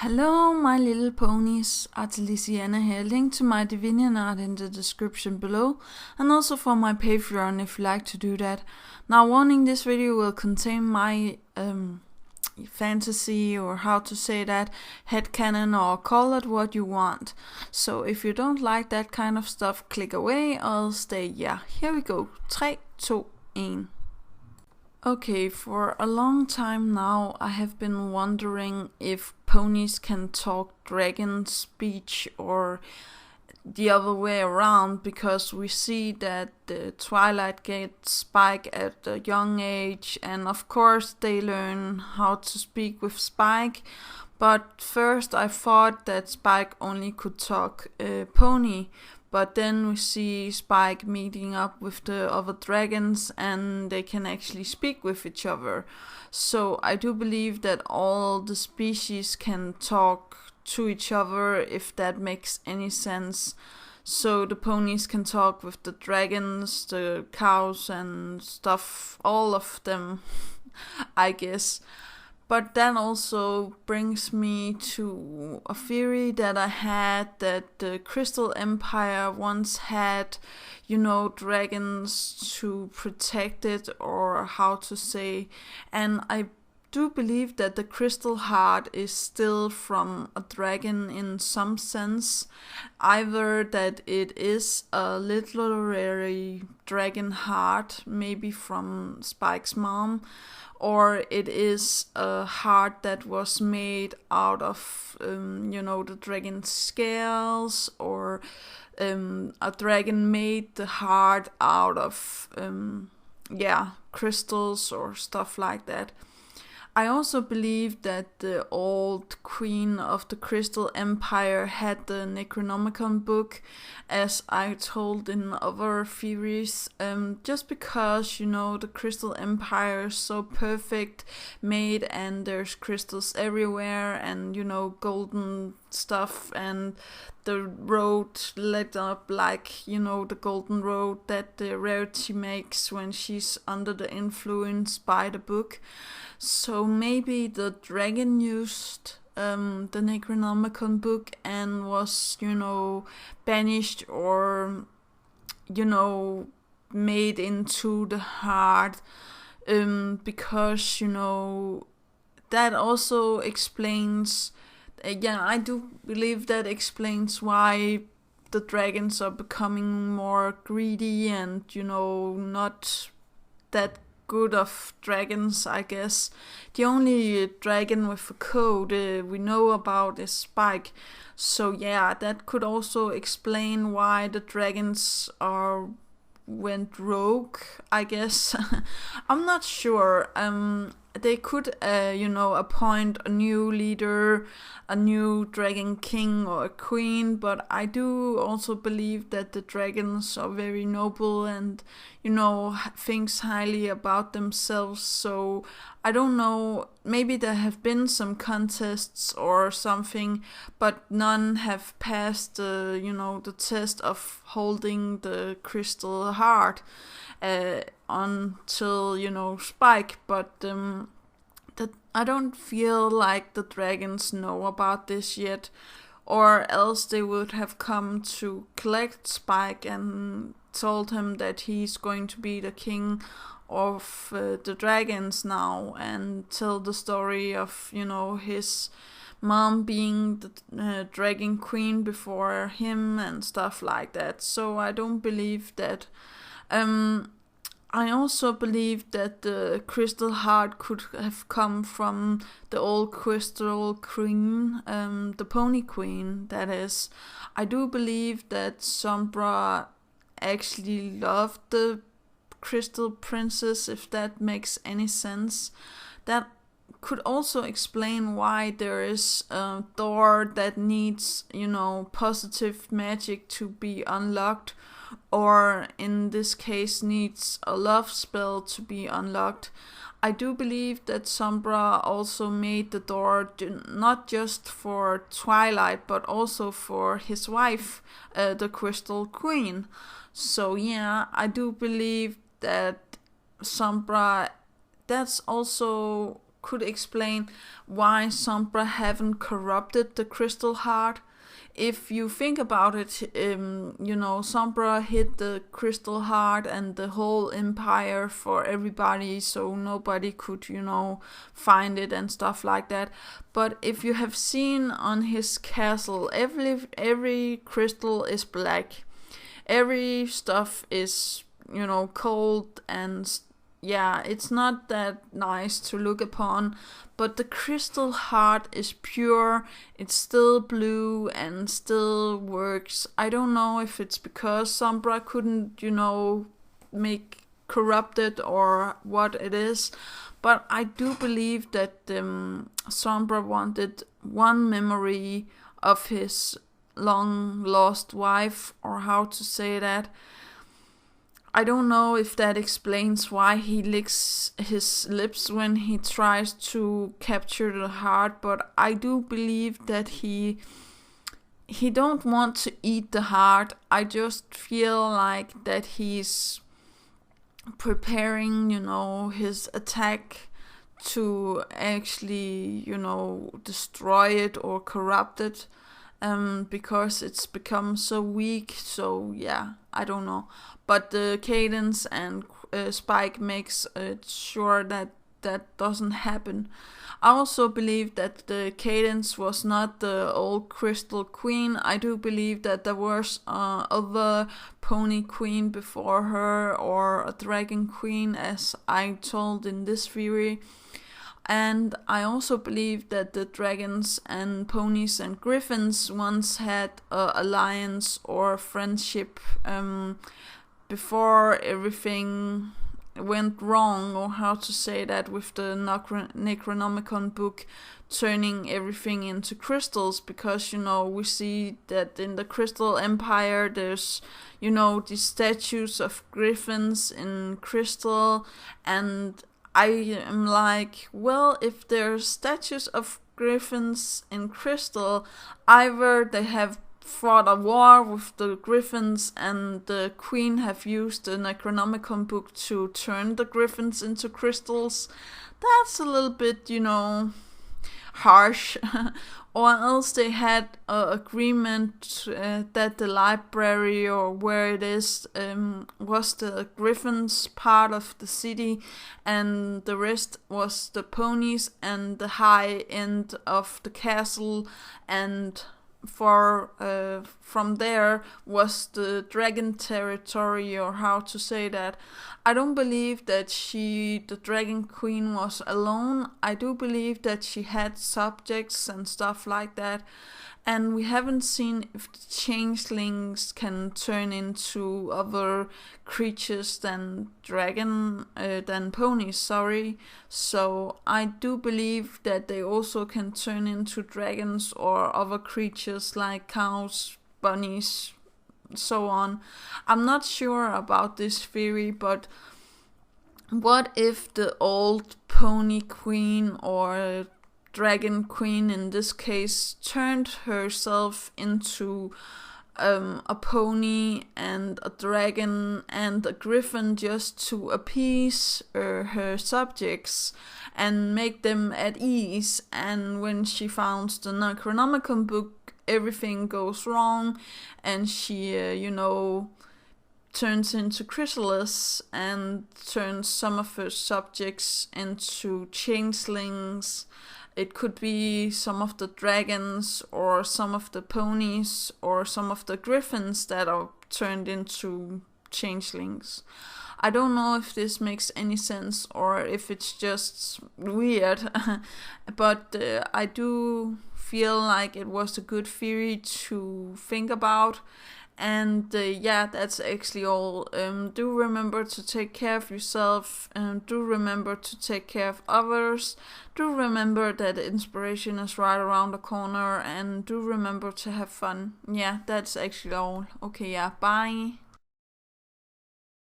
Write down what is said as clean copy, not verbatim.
Hello, my little ponies. Artelisiana here. Link to my Divinian art in the description below, and also for my Patreon if you like to do that. Now, warning: this video will contain my fantasy, or how to say that, headcanon, or call it what you want. So if you don't like that kind of stuff, click away or stay. Yeah, here we go. 3, 2, 1. Okay, for a long time now I have been wondering if ponies can talk dragon speech or the other way around, because we see that the Twilight gets Spike at a young age, and of course they learn how to speak with Spike. But first I thought that Spike only could talk pony, but then we see Spike meeting up with the other dragons and they can actually speak with each other. So I do believe that all the species can talk to each other, if that makes any sense. So the ponies can talk with the dragons, the cows and stuff, all of them, I guess. But that also brings me to a theory that I had, that the Crystal Empire once had, dragons to protect it, or how to say. And I do believe that the crystal heart is still from a dragon in some sense. Either that it is a literary dragon heart, maybe from Spike's mom, or it is a heart that was made out of, the dragon's scales, or a dragon made the heart out of, crystals or stuff like that. I also believe that the old queen of the Crystal Empire had the Necronomicon book, as I told in other theories, just because, the Crystal Empire is so perfect made, and there's crystals everywhere, and, golden stuff, and the road lit up like, the golden road that the Rarity makes when she's under the influence by the book. So maybe the dragon used the Necronomicon book and was, banished, or, made into the heart, because, that also explains, I do believe that explains why the dragons are becoming more greedy and, not that good of dragons, I guess. The only dragon with a code we know about is Spike. So yeah, that could also explain why the dragons went rogue, I guess. I'm not sure. They could, appoint a new leader, a new dragon king or a queen, but I do also believe that the dragons are very noble and, thinks highly about themselves. So I don't know, maybe there have been some contests or something, but none have passed the test of holding the crystal heart until, Spike. But that I don't feel like the dragons know about this yet, or else they would have come to collect Spike and told him that he's going to be the king of the dragons now, and tell the story of, his mom being the dragon queen before him and stuff like that. So I don't believe that. I also believe that the crystal heart could have come from the old crystal queen, the pony queen, that is. I do believe that Sombra actually loved the crystal princess, if that makes any sense. That could also explain why there is a door that needs, positive magic to be unlocked, or in this case needs a love spell to be unlocked. I do believe that Sombra also made the door not just for Twilight, but also for his wife, the Crystal Queen. So yeah, I do believe that Sombra, that's also could explain why Sombra haven't corrupted the crystal heart. If you think about it, Sombra hid the crystal heart and the whole empire for everybody, so nobody could, find it and stuff like that. But if you have seen on his castle, every crystal is black. Every stuff is, cold and it's not that nice to look upon, but the crystal heart is pure, it's still blue and still works. I don't know if it's because Sombra couldn't, make corrupted or what it is, but I do believe that Sombra wanted one memory of his long lost wife, or how to say that. I don't know if that explains why he licks his lips when he tries to capture the heart, but I do believe that he don't want to eat the heart. I just feel like that he's preparing, his attack to actually, destroy it or corrupt it. Because it's become so weak, so I don't know. But the Cadence and Spike makes it sure that doesn't happen. I also believe that the Cadence was not the old Crystal Queen. I do believe that there was other Pony Queen before her, or a Dragon Queen, as I told in this theory. And I also believe that the dragons and ponies and griffins once had an alliance or friendship before everything went wrong, or how to say that, with the Necronomicon book turning everything into crystals, because we see that in the Crystal Empire there's these statues of griffins in crystal, and I am like, well, if there's statues of griffins in crystal, either they have fought a war with the griffins and the queen have used the Necronomicon book to turn the griffins into crystals. That's a little bit, harsh. Or else they had an agreement that the library, or where it is, was the griffins part of the city, and the rest was the ponies and the high end of the castle, and from there was the dragon territory, or how to say that. I don't believe that the Dragon Queen, was alone. I do believe that she had subjects and stuff like that. And we haven't seen if the changelings can turn into other creatures than ponies, sorry. So I do believe that they also can turn into dragons or other creatures like cows, bunnies, so on. I'm not sure about this theory, but what if the old pony queen, or Dragon Queen in this case, turned herself into a pony and a dragon and a griffin just to appease her subjects and make them at ease, and when she founds the Necronomicon book, everything goes wrong, and she, turns into chrysalis and turns some of her subjects into changelings. It could be some of the dragons, or some of the ponies, or some of the griffins that are turned into changelings. I don't know if this makes any sense, or if it's just weird, but I do feel like it was a good theory to think about. And that's actually all. Do remember to take care of yourself, and do remember to take care of others. Do remember that inspiration is right around the corner, and do remember to have fun. Yeah, that's actually all. Okay, bye.